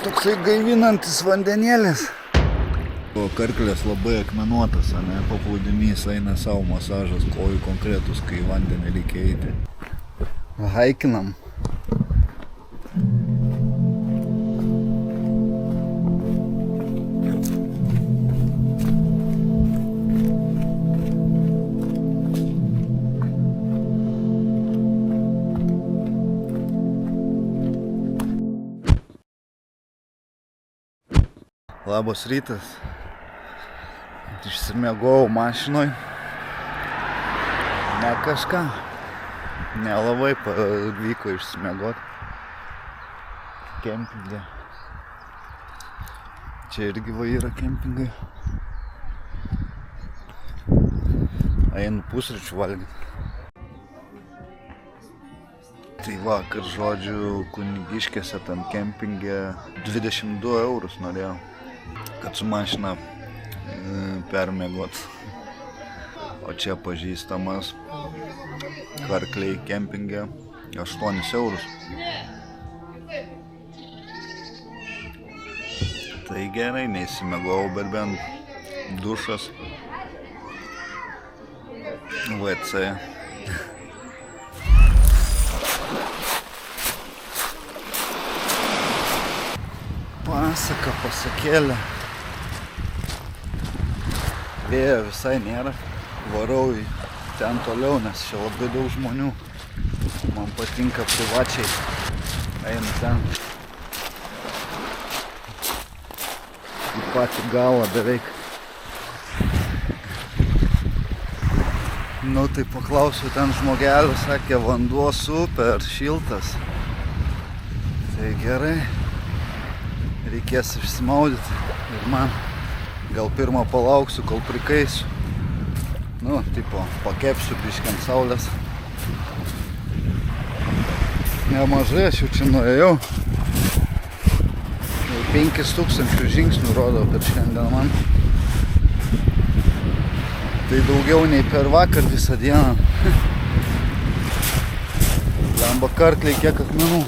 Toksai gaivinantis vandenėlis. O karklės labai akmenuotas, ane, paplūdimys eina savo masažas, kojų konkretus, kai vandenį reikia eiti. Haikinam. Labas rytas. Išsimiegojau mašinoj. Ne kažką. Nelabai pavyko išsimiegot. Kempinge. Čia irgi va yra kempingai. Einu pusryčių valgyti. Tai vakar, žodžiu, Kunigiškėse tam kempinge 22 eurus norėjau, kad su mašina permiegot. O čia pažįstamas Karkliai kempinge 8 eurus. Tai gerai, neįsimiegojau, bet bent dušas, WC. Pasaka, pasakėlė. Vėjo visai nėra. Varau į ten toliau, nes čia labai daug žmonių. Man patinka privačiai. Einu ten. Į patį galą beveik. Nu tai paklausiau ten žmogelio, sakė, vanduo super šiltas. Tai gerai. Reikės išsimaudyti ir man gal pirmą palauksiu, kol prikaisiu. Nu, tipo, pakepsiu biškį ant saulės. Nemažai, aš jau čia nuėjau. 5000 žingsnių rodo per šiandien man. Tai daugiau nei per vakar visą dieną. Lemba Karkliai kiek akmenų.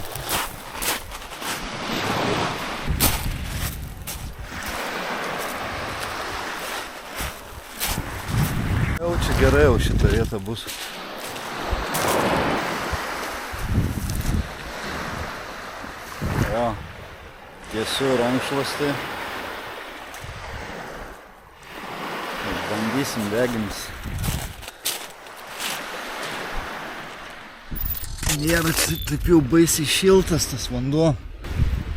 Jau čia gerai, jau šitą vietą bus. Jo, tiesiu rankšluostį. Bandysim, deginis. Nėra taip jau baisiai šiltas tas vanduo.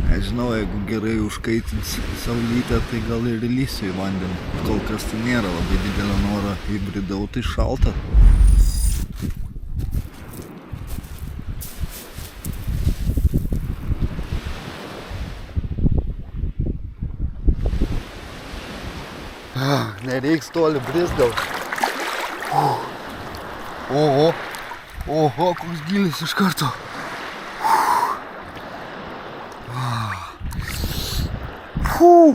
Nežinau, jeigu gerai užkaitins saulytę, tai gal ir įlysiu į vandenį. Kol kas tai nėra labai didelio noro įbridau, tai šalta. Nereiks toli brizgaut. Oho, koks gilis iš karto.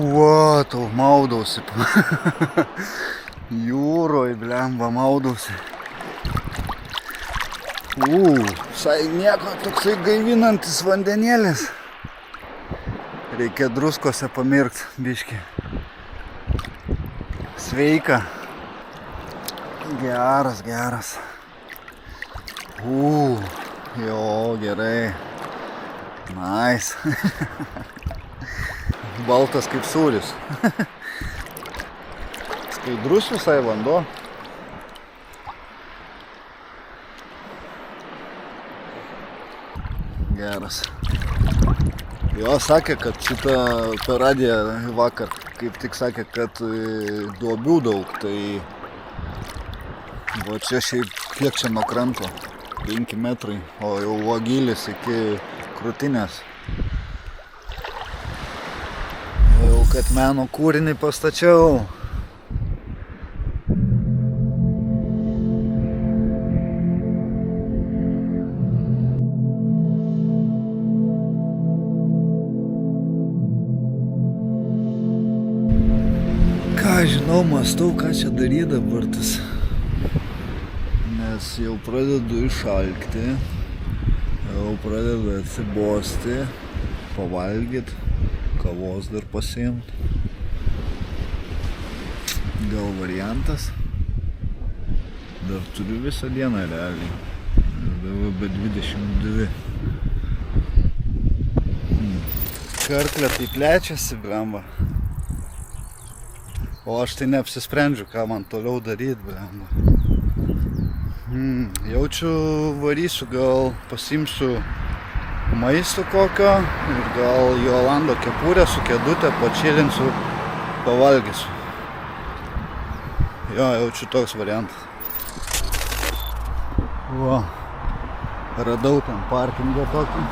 Va, tau maudausi. Jūroj, blemba, maudausi. Visai nieko, toksai gaivinantis vandenėlis. Reikia druskose pamirkt biškį. Sveika. Geras. Jo, gerai. Nice. Baltas kaip sūris. Skaidrus visai vanduo. Geras. Jo, sakė, kad šitą per radiją vakar, kaip tik sakė, kad duobių daug, tai va čia šiaip kiek čia nuo kranto, 5 metrai, o jau gylis iki krūtinės. Jau kad meno kūrinį pastačiau. Ką žinau, mąstau, ką čia daryti dabar tas. Nes jau pradedu išalkti, jau pradedu atsibosti, pavalgyt. Kavos dar pasiimt. Gal variantas. Dar turiu visą dieną realiai. Dabar be 22. Karklė tai plečiasi, blemba. O aš tai neapsisprendžiu, ką man toliau daryti, blemba. Jaučiu, varysiu, gal pasiimsiu maisto kokio ir gal Jolando kepurę su kėdutė pačilinsiu, pavalgysiu. Jo, jaučiu toks variantas. Va, radau ten parkingą tokį.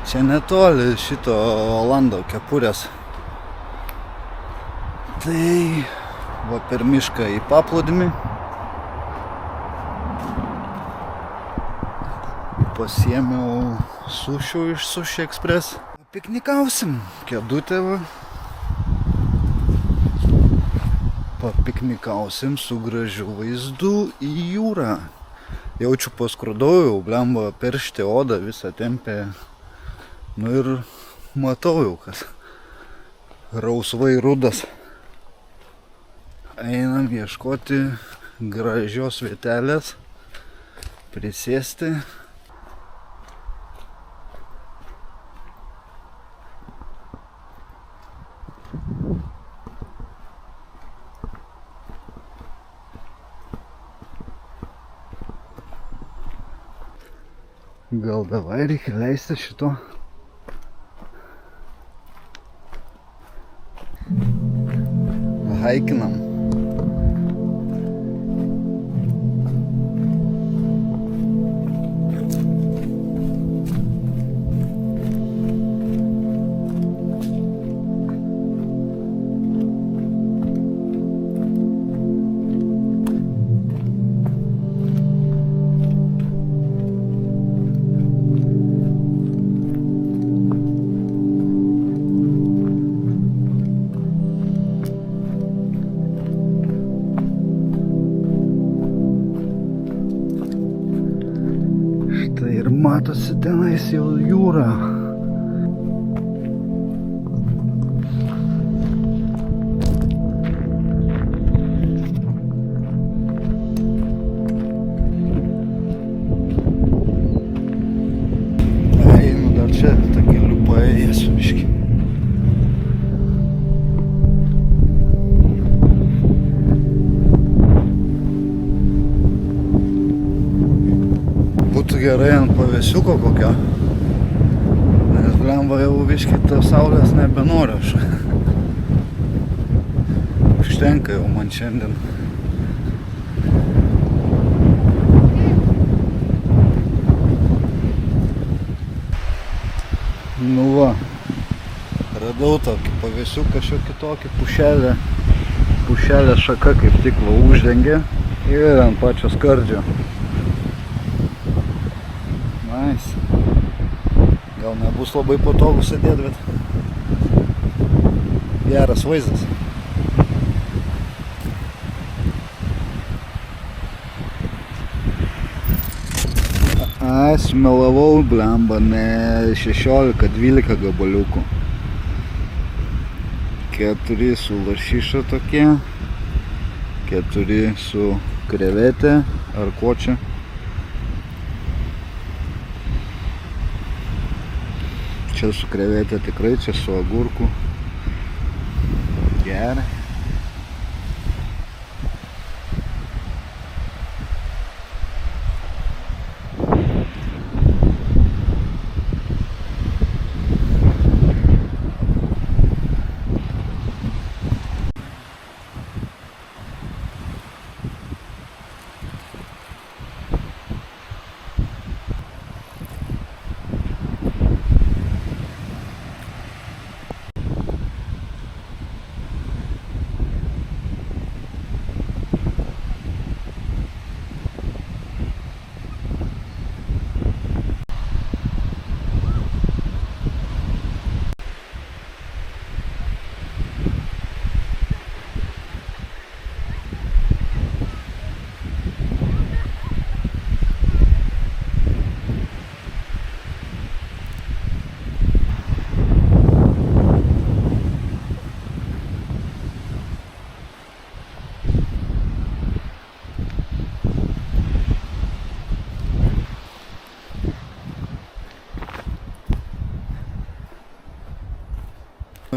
Čia netoli šito Olando kepurės. Tai va per mišką į paplūdimį. Pasiėmiau sušių iš Sushi Express. Piknikausim, kėdutė va. Papiknikausim su gražiu vaizdu į jūrą. Jaučiu paskrudau jau, blemba, peršti odą visą tempę. Nu ir matau jau, kad rausvai rudas. Einam ieškoti gražios vietelės, prisėsti. Gal davai reikia leisti šito. Haikinam. Ir matosi tenais jau jūra. Einu dar čia tą keliu paėjęsiu biškį. Būtų gerai ant pavėsiuko kokio, nes blemba jau biškį tos saulės nebenoriu aš. Užtenka jau man šiandien. Nu va, radau tokį pavėsiuką šiokį tokį, pušelė šaka kaip tik va uždengė ir ant pačio skardžio. Nice. Gal nebus labai patogu sėdėti, bet geras vaizdas. Sumelavau, blemba, ne 16-12 gabaliukų. 4 su lašiša tokie, 4 su krevetė ar ko čia. Čia su krevetė tikrai, čia su agurku. Gerai.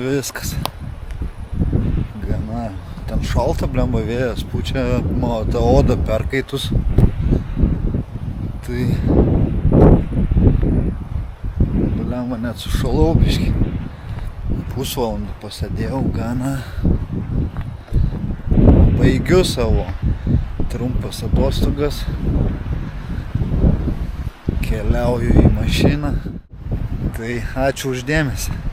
Viskas. Gana. Ten šalta, blemba, vėjas pučia, ta oda perkaitus. Tai blemba, net sušalau biškį. Pusvalandį pasėdėjau, gana. Baigiu savo trumpas atostogas. Keliauju į mašiną. Tai ačiū už dėmesį.